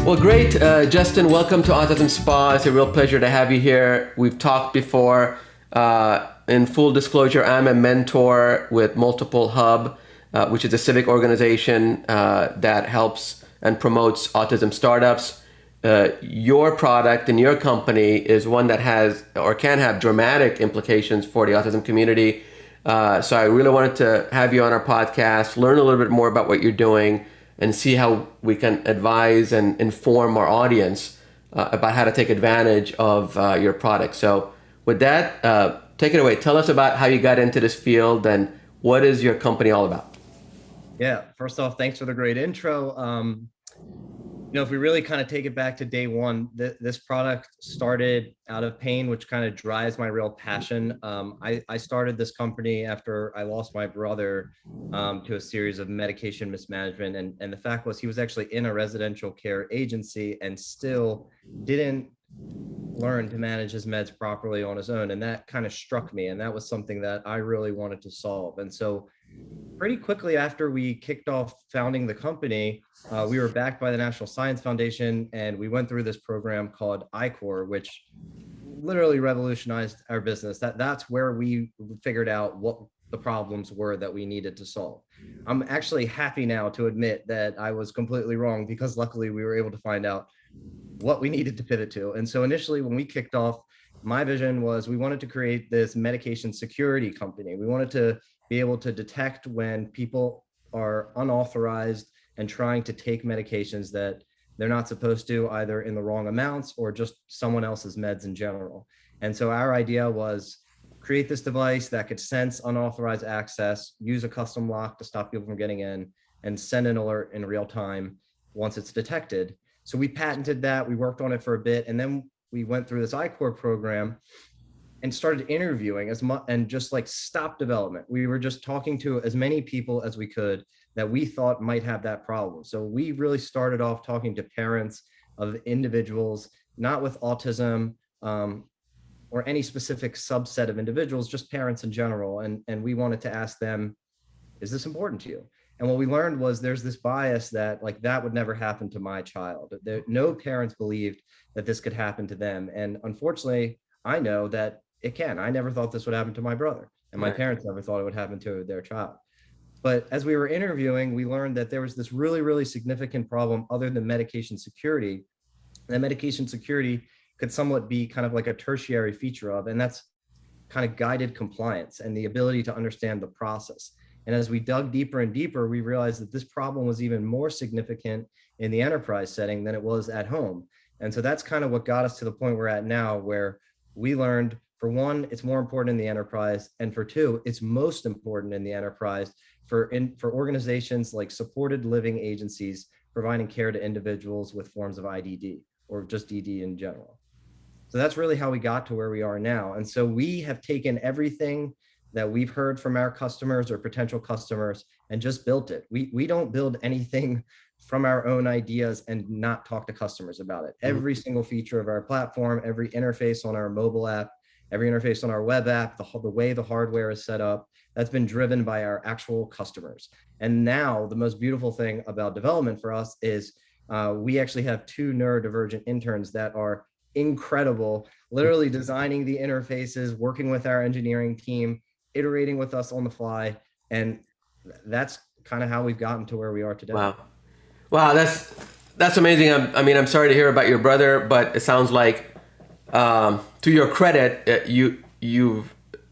Well, great. Justin, welcome to Autism Spa. It's a real pleasure to have you here. We've talked before. In full disclosure, I'm a mentor with Multiple Hub, which is a civic organization that helps and promotes autism startups. Your product and your company is one that has or can have dramatic implications for the autism community. So I really wanted to have you on our podcast, learn a little bit more about what you're doing, and see how we can advise and inform our audience about how to take advantage of your product. So with that, take it away. Tell us about how you got into this field and what is your company all about? Yeah, first off, thanks for the great intro. If we really kind of take it back to day one, this product started out of pain, which kind of drives my real passion. I started this company after I lost my brother to a series of medication mismanagement. And the fact was he was actually in a residential care agency and still didn't learn to manage his meds properly on his own. And that kind of struck me. And that was something that I really wanted to solve. And so pretty quickly after we kicked off founding the company, we were backed by the National Science Foundation, and we went through this program called iCore, which literally revolutionized our business. That's where we figured out what the problems were that we needed to solve. I'm actually happy now to admit that I was completely wrong, because luckily we were able to find out what we needed to pivot to. And so initially when we kicked off, my vision was we wanted to create this medication security company. We wanted to be able to detect when people are unauthorized and trying to take medications that they're not supposed to, either in the wrong amounts or just someone else's meds in general. And so our idea was create this device that could sense unauthorized access, use a custom lock to stop people from getting in, and send an alert in real time once it's detected. So we patented that, we worked on it for a bit, and then we went through this iCore program and started interviewing as much, and just like stop development. We were just talking to as many people as we could that we thought might have that problem. So we really started off talking to parents of individuals, not with autism or any specific subset of individuals, just parents in general. And we wanted to ask them, is this important to you? And what we learned was there's this bias that like that would never happen to my child. No parents believed that this could happen to them. And unfortunately, I know that it can. I never thought this would happen to my brother, and my parents never thought it would happen to their child. But as we were interviewing, we learned that there was this really, really significant problem other than medication security. And medication security could somewhat be kind of like a tertiary feature of, and that's kind of guided compliance and the ability to understand the process. And as we dug deeper and deeper, we realized that this problem was even more significant in the enterprise setting than it was at home. And so that's kind of what got us to the point we're at now, where we learned, for one, it's more important in the enterprise, and for two, it's most important in the enterprise for organizations like supported living agencies providing care to individuals with forms of IDD or just DD in general. So that's really how we got to where we are now. And so we have taken everything that we've heard from our customers or potential customers and just built it. We don't build anything from our own ideas and not talk to customers about it. Every single feature of our platform, every interface on our mobile app, every interface on our web app, the way the hardware is set up, that's been driven by our actual customers. And now the most beautiful thing about development for us is we actually have two neurodivergent interns that are incredible, literally designing the interfaces, working with our engineering team, iterating with us on the fly. And that's kind of how we've gotten to where we are today. Wow, that's amazing. I'm sorry to hear about your brother, but it sounds like, to your credit,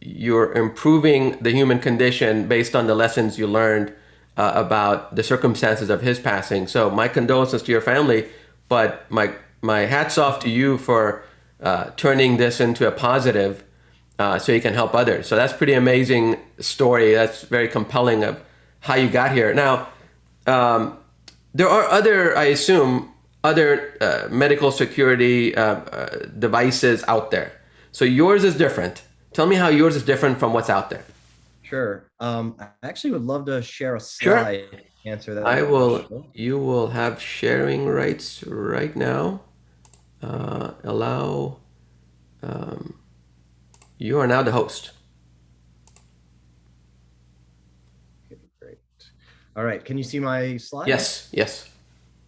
you're improving the human condition based on the lessons you learned about the circumstances of his passing. So my condolences to your family, but my hats off to you for turning this into a positive, so you can help others. So that's pretty amazing story. That's very compelling of how you got here. Now, there are other, I assume, other medical security devices out there. So yours is different. Tell me how yours is different from what's out there. Sure. I actually would love to share a slide to answer that. I will. You will have sharing rights right now. Allow. You are now the host. Okay, great. All right. Can you see my slide? Yes. Yes.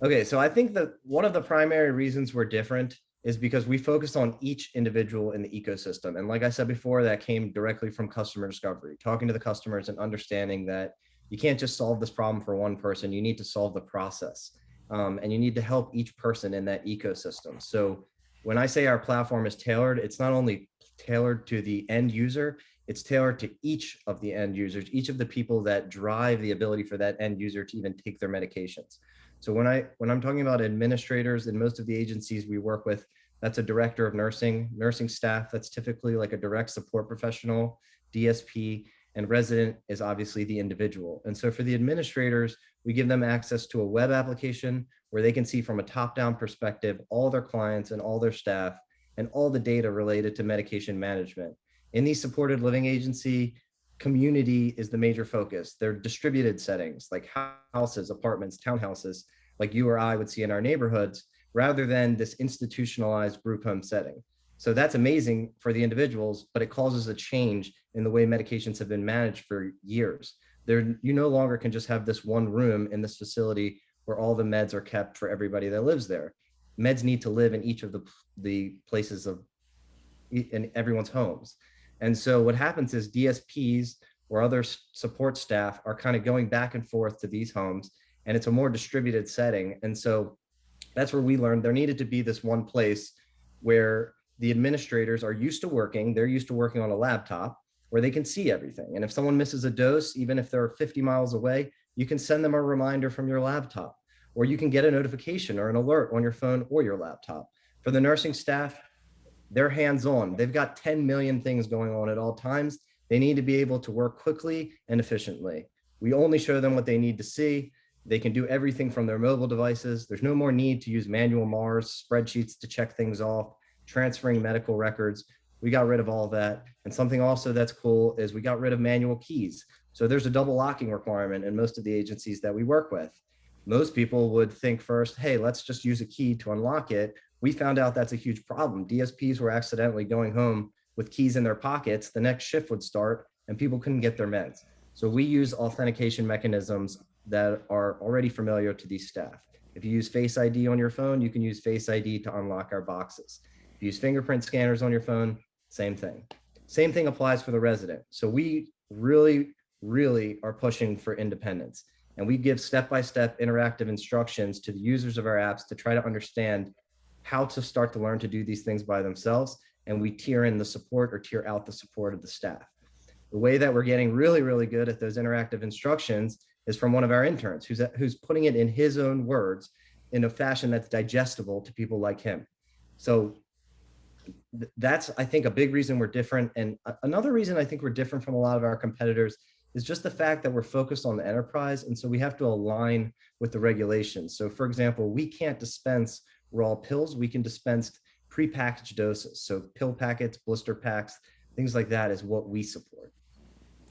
Okay, so I think that one of the primary reasons we're different is because we focus on each individual in the ecosystem. And like I said before, that came directly from customer discovery, talking to the customers and understanding that you can't just solve this problem for one person. You need to solve the process. And you need to help each person in that ecosystem. So when I say our platform is tailored, it's not only tailored to the end user, it's tailored to each of the end users, each of the people that drive the ability for that end user to even take their medications. So when I'm talking about administrators in most of the agencies we work with, that's a director of nursing, nursing staff. That's typically like a direct support professional, DSP, and resident is obviously the individual. And so for the administrators, we give them access to a web application where they can see from a top-down perspective all their clients and all their staff and all the data related to medication management. In the supported living agency, community is the major focus. They're distributed settings like houses, apartments, townhouses, like you or I would see in our neighborhoods, rather than this institutionalized group home setting. So that's amazing for the individuals, but it causes a change in the way medications have been managed for years. You no longer can just have this one room in this facility where all the meds are kept for everybody that lives there. Meds need to live in each of the places of in everyone's homes. And so what happens is DSPs or other support staff are kind of going back and forth to these homes, and it's a more distributed setting. And so that's where we learned there needed to be this one place where the administrators are used to working. They're used to working on a laptop where they can see everything. And if someone misses a dose, even if they're 50 miles away, you can send them a reminder from your laptop, or you can get a notification or an alert on your phone or your laptop. For the nursing staff, they're hands-on. They've got 10 million things going on at all times. They need to be able to work quickly and efficiently. We only show them what they need to see. They can do everything from their mobile devices. There's no more need to use manual MARS, spreadsheets to check things off, transferring medical records. We got rid of all of that. And something also that's cool is we got rid of manual keys. So there's a double locking requirement in most of the agencies that we work with. Most people would think first, hey, let's just use a key to unlock it. We found out that's a huge problem. DSPs were accidentally going home with keys in their pockets. The next shift would start and people couldn't get their meds. So we use authentication mechanisms that are already familiar to these staff. If you use Face ID on your phone, you can use Face ID to unlock our boxes. If you use fingerprint scanners on your phone, same thing. Same thing applies for the resident. So we really, really are pushing for independence. And we give step-by-step interactive instructions to the users of our apps to try to understand how to start to learn to do these things by themselves. And we tier in the support or tier out the support of the staff. The way that we're getting really, really good at those interactive instructions is from one of our interns who's putting it in his own words in a fashion that's digestible to people like him. So that's, I think, a big reason we're different. And another reason I think we're different from a lot of our competitors is just the fact that we're focused on the enterprise. And so we have to align with the regulations. So for example, we can't dispense raw pills. We can dispense prepackaged doses. So pill packets, blister packs, things like that is what we support.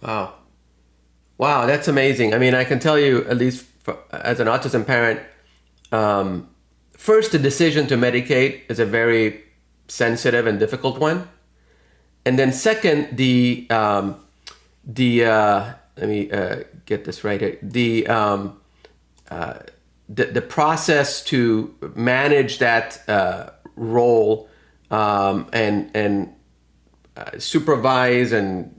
Wow. Wow, that's amazing. I mean, I can tell you, at least as an autism parent, first, the decision to medicate is a very sensitive and difficult one. And then second, let me get this right here. The process to manage that role and supervise and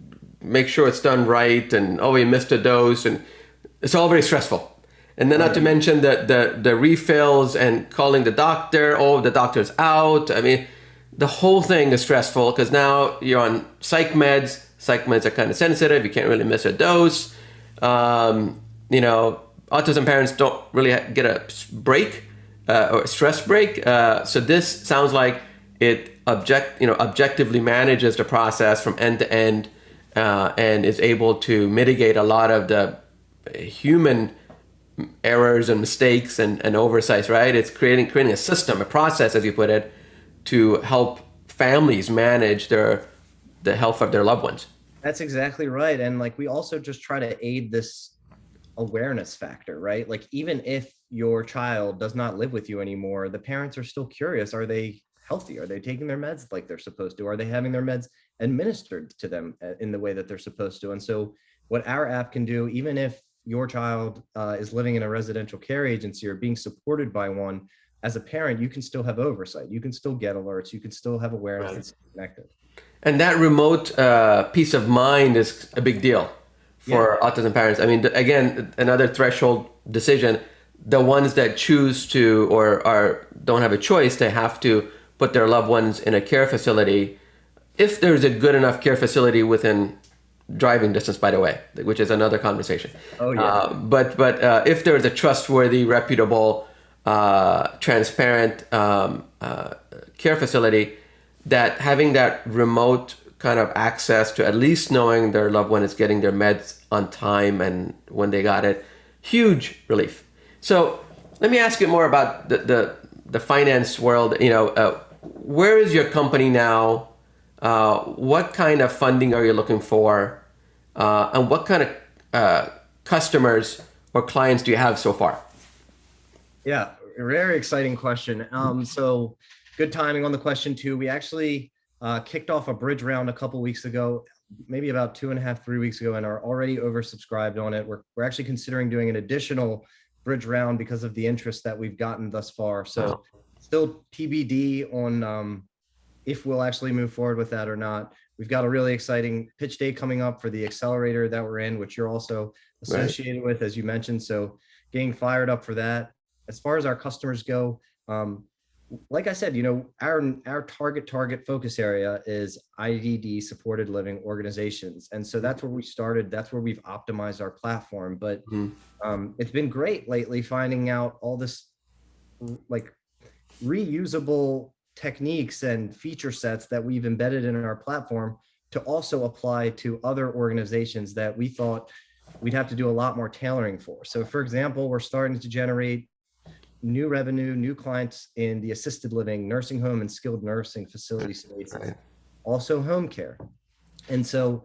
make sure it's done right, and we missed a dose, and it's all very stressful. And then not to mention the refills and calling the doctor. The doctor's out. I mean, the whole thing is stressful because now you're on psych meds. Psych meds are kind of sensitive. You can't really miss a dose. Autism parents don't really get a break or a stress break. So this sounds like it objectively manages the process from end to end and is able to mitigate a lot of the human errors and mistakes and oversights, right? It's creating a system, a process, as you put it, to help families manage the health of their loved ones. That's exactly right. And like, we also just try to aid this awareness factor, right? Like, even if your child does not live with you anymore, the parents are still curious. Are they healthy? Are they taking their meds like they're supposed to? Are they having their meds administered to them in the way that they're supposed to? And so what our app can do, even if your child is living in a residential care agency or being supported by one, as a parent, you can still have oversight. You can still get alerts. You can still have awareness Right. and stay connected. And that remote peace of mind is a big deal Yeah. for autism parents. I mean, again, another threshold decision. The ones that choose to or are don't have a choice, they have to put their loved ones in a care facility. If there's a good enough care facility within driving distance, by the way, which is another conversation. Oh yeah. But if there's a trustworthy, reputable, transparent care facility, that having that remote kind of access to at least knowing their loved one is getting their meds on time and when they got it, huge relief. So let me ask you more about the finance world. Where is your company now? What kind of funding are you looking for? And what kind of customers or clients do you have so far? Yeah, very exciting question. So good timing on the question too. We actually kicked off a bridge round a couple weeks ago, maybe about 2.5, 3 weeks ago, and are already oversubscribed on it. We're actually considering doing an additional bridge round because of the interest that we've gotten thus far. So Wow. still TBD on if we'll actually move forward with that or not. We've got a really exciting pitch day coming up for the accelerator that we're in, which you're also associated with, as you mentioned. So getting fired up for that. As far as our customers go, like I said, our target focus area is IDD supported living organizations. And so that's where we started. That's where we've optimized our platform. But it's been great lately finding out all this like reusable techniques and feature sets that we've embedded in our platform to also apply to other organizations that we thought we'd have to do a lot more tailoring for. So for example, we're starting to generate new revenue, new clients in the assisted living, nursing home, and skilled nursing facility spaces, Right. also home care. And so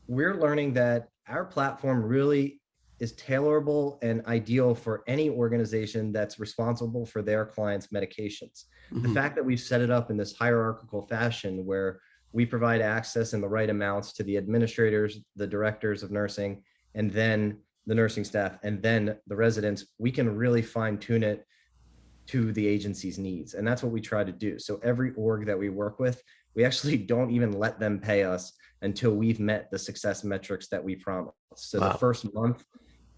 we're learning that our platform really is tailorable and ideal for any organization that's responsible for their clients' medications. The fact that we've set it up in this hierarchical fashion where we provide access in the right amounts to the administrators, the directors of nursing, and then the nursing staff, and then the residents, we can really fine tune it to the agency's needs. And that's what we try to do. So every org that we work with, we actually don't even let them pay us until we've met the success metrics that we promised. So Wow. the first month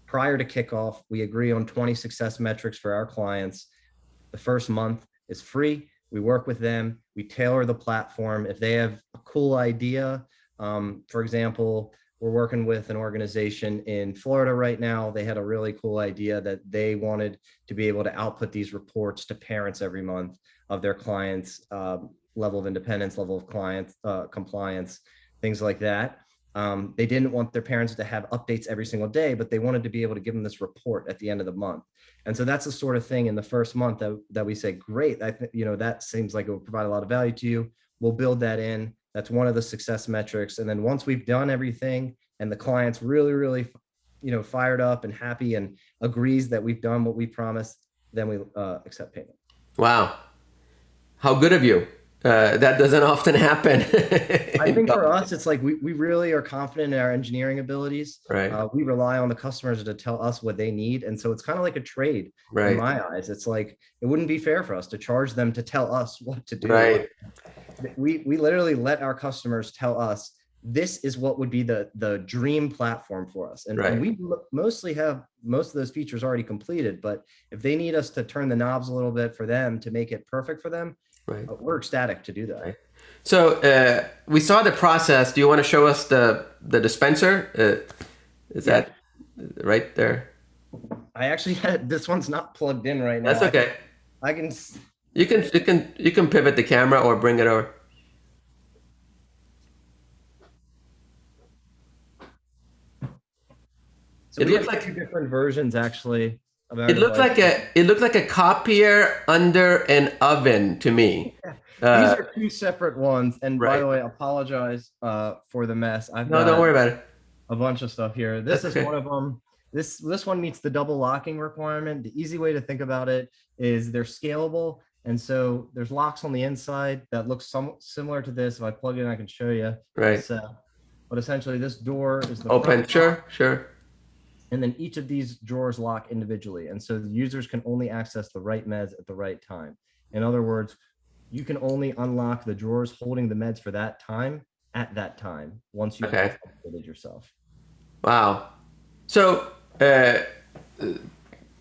prior to kickoff, we agree on 20 success metrics for our clients. The first month is free. We work with them. We tailor the platform. If they have a cool idea, for example, we're working with an organization in Florida right now. They had a really cool idea that they wanted to be able to output these reports to parents every month of their clients' level of independence, level of client compliance, things like that. They didn't want their parents to have updates every single day, but they wanted to be able to give them this report at the end of the month. And so that's the sort of thing in the first month that we say, great, I think, that seems like it will provide a lot of value to you. We'll build that in. That's one of the success metrics. And then once we've done everything and the client's really, really, fired up and happy and agrees that we've done what we promised, then we accept payment. Wow. How good of you. That doesn't often happen. I think for us, it's like we really are confident in our engineering abilities. Right. We rely on the customers to tell us what they need. And so it's kind of like a trade Right. in my eyes. It's like, it wouldn't be fair for us to charge them to tell us what to do. Right. We literally let our customers tell us, this is what would be the dream platform for us. And, Right. and we mostly have most of those features already completed, but if they need us to turn the knobs a little bit for them to make it perfect for them, Right. we're ecstatic to do that. Right. So we saw the process. Do you want to show us the dispenser? Is that right there? I actually had, this one's not plugged in right now. That's okay. I can. You can pivot the camera or bring it over. So It we looks have like two different versions actually of our it looked like a copier under an oven to me. These are two separate ones. And by Right. the way, I apologize for the mess. No, don't worry about it. a bunch of stuff here. This That's is okay. one of them. This one meets the double locking requirement. The easy way to think about it is they're scalable. And so there's locks on the inside that look similar to this. If I plug it in, I can show you. Right. But essentially this door is the Open. front lock. Sure. And then each of these drawers lock individually. And so the users can only access the right meds at the right time. In other words, you can only unlock the drawers holding the meds for that time at that time once you Okay. authenticated yourself. Wow. So,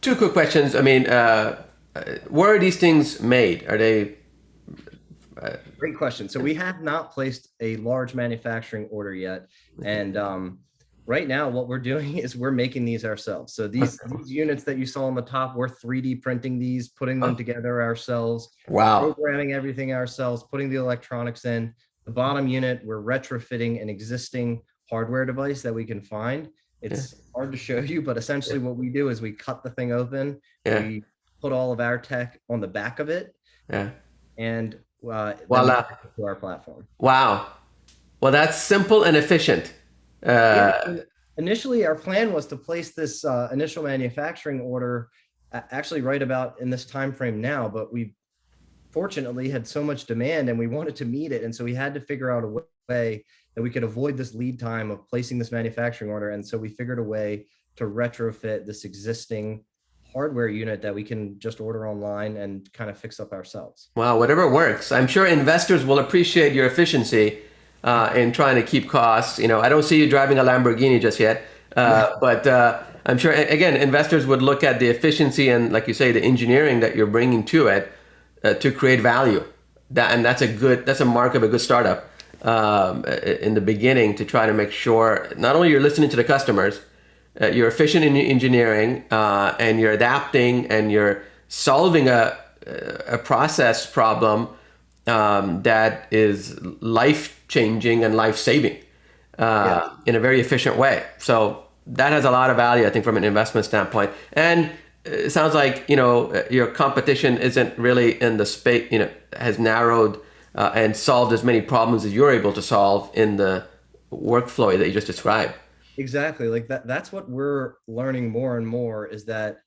two quick questions. I mean, where are these things made? Are they? Great question. So we have not placed a large manufacturing order yet. And right now what we're doing is we're making these ourselves. So these units that you saw on the top, we're 3D printing these, putting them together ourselves, Wow. programming everything ourselves, putting the electronics in. The bottom unit, we're retrofitting an existing hardware device that we can find. It's hard to show you, but essentially what we do is we cut the thing open, we put all of our tech on the back of it, and then we Voila. connect it to our platform. Wow. Well, that's simple and efficient. Initially, our plan was to place this initial manufacturing order actually right about in this time frame now, but we fortunately had so much demand and we wanted to meet it. And so we had to figure out a way that we could avoid this lead time of placing this manufacturing order. And so we figured a way to retrofit this existing hardware unit that we can just order online and kind of fix up ourselves. Wow, whatever works. I'm sure investors will appreciate your efficiency in trying to keep costs. You know, I don't see you driving a Lamborghini just yet, but I'm sure, again, investors would look at the efficiency and, like you say, the engineering that you're bringing to it to create value. That's a mark of a good startup in the beginning, to try to make sure not only you're listening to the customers, you're efficient in your engineering, and you're adapting and you're solving a process problem that is life-changing and life-saving in a very efficient way. So that has a lot of value, I think, from an investment standpoint. And it sounds like, you know, your competition isn't really in the space, you know, has narrowed and solved as many problems as you're able to solve in the workflow that you just described. Exactly. Like that's what we're learning more and more, is that,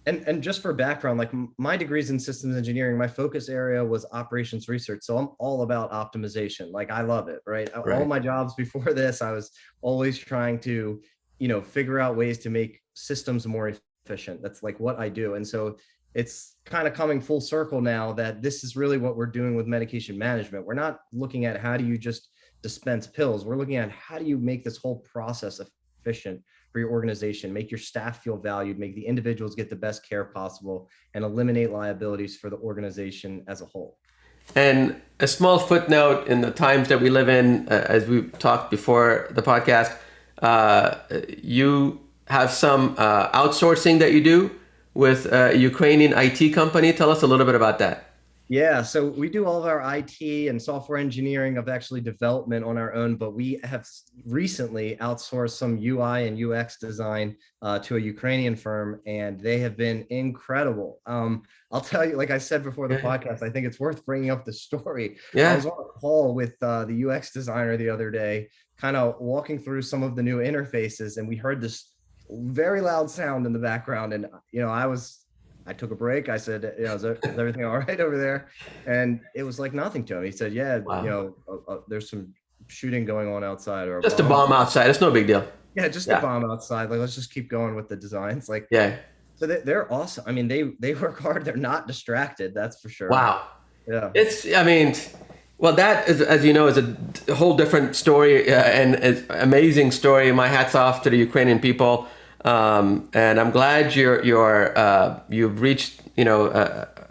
and just for background, like my degree's in systems engineering, my focus area was operations research. So I'm all about optimization. Like I love it, right? All my jobs before this, I was always trying to, you know, figure out ways to make systems more efficient. That's like what I do. And so it's kind of coming full circle now that this is really what we're doing with medication management. We're not looking at how do you just dispense pills. We're looking at how do you make this whole process efficient for your organization, make your staff feel valued, make the individuals get the best care possible, and eliminate liabilities for the organization as a whole. And a small footnote in the times that we live in, as we talked before the podcast, you have some outsourcing that you do with a Ukrainian IT company. Tell us a little bit about that. Yeah, so we do all of our IT and software engineering of actually development on our own, but we have recently outsourced some UI and UX design to a Ukrainian firm, and they have been incredible. I'll tell you, like I said before the podcast, I think it's worth bringing up the story. I was on a call with the UX designer the other day, kind of walking through some of the new interfaces, and we heard this very loud sound in the background, and you know, I took a break. I said, you know, is everything all right over there? And it was like nothing to him. He said, yeah, you know, there's some shooting going on outside, or just a bomb outside. It's no big deal. Yeah, just a bomb outside. Like, let's just keep going with the designs. Like, so they're awesome. I mean, they work hard. They're not distracted. That's for sure. Wow. Yeah. I mean, well, that is, as you know, is a whole different story and an amazing story. My hat's off to the Ukrainian people. And I'm glad you've reached, you know,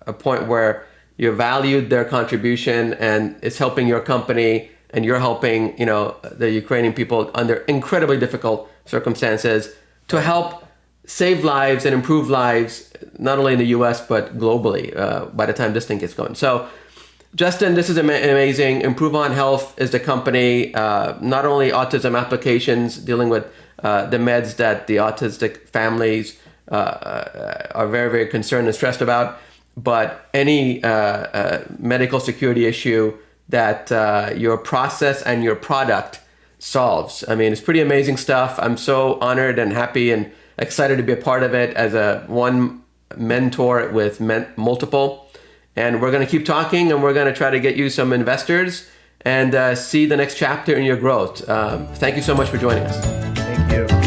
a point where you valued their contribution, and it's helping your company, and you're helping, you know, the Ukrainian people under incredibly difficult circumstances to help save lives and improve lives, not only in the US, but globally, by the time this thing gets going. So, Justin, this is amazing. Impruvon Health is the company, not only autism applications dealing with the meds that the autistic families are very, very concerned and stressed about, but any medical security issue that your process and your product solves. I mean, it's pretty amazing stuff. I'm so honored and happy and excited to be a part of it as one mentor with multiple. And we're going to keep talking, and we're going to try to get you some investors and see the next chapter in your growth. Thank you so much for joining us. Thank you.